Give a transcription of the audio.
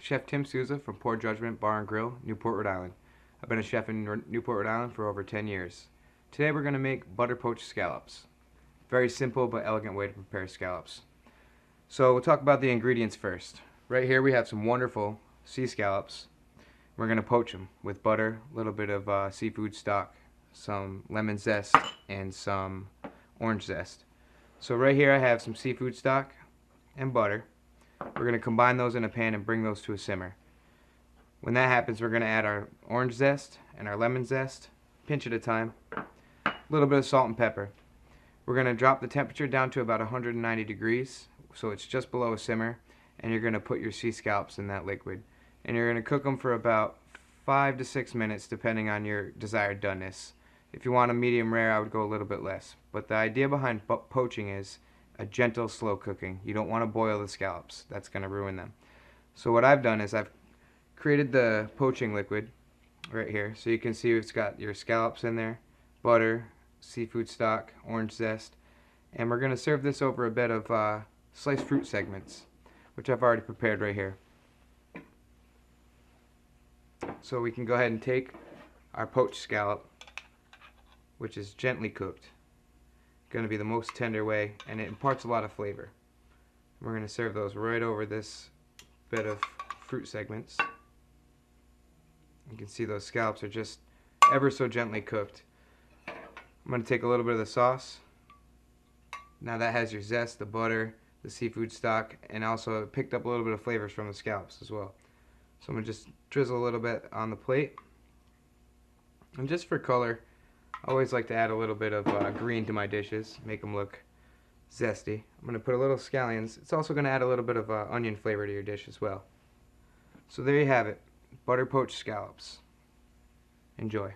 Chef Tim Souza from Poor Judgment Bar and Grill, Newport, Rhode Island. I've been a chef in Newport, Rhode Island for over 10 years. Today we're going to make butter-poached scallops. Very simple but elegant way to prepare scallops. So we'll talk about the ingredients first. Right here we have some wonderful sea scallops. We're going to poach them with butter, a little bit of seafood stock, some lemon zest, and some orange zest. So right here I have some seafood stock and butter. We're going to combine those in a pan and bring those to a simmer. When that happens, we're going to add our orange zest and our lemon zest, pinch at a time, a little bit of salt and pepper. We're going to drop the temperature down to about 190 degrees, so it's just below a simmer, and you're going to put your sea scallops in that liquid. And you're going to cook them for about 5 to 6 minutes, depending on your desired doneness. If you want a medium rare, I would go a little bit less. But the idea behind poaching is a gentle, slow cooking. You don't want to boil the scallops. That's going to ruin them. So what I've done is I've created the poaching liquid right here. So you can see it's got your scallops in there, butter, seafood stock, orange zest. And we're going to serve this over a bed of sliced fruit segments, which I've already prepared right here. So we can go ahead and take our poached scallop, which is gently cooked. Going to be the most tender way, and it imparts a lot of flavor. We're going to serve those right over this bed of fruit segments. You can see those scallops are just ever so gently cooked. I'm going to take a little bit of the sauce. Now that has your zest, the butter, the seafood stock, and also picked up a little bit of flavors from the scallops as well. So I'm going to just drizzle a little bit on the plate. And just for color, I always like to add a little bit of green to my dishes, make them look zesty. I'm going to put a little scallions. It's also going to add a little bit of onion flavor to your dish as well. So there you have it, butter poached scallops. Enjoy.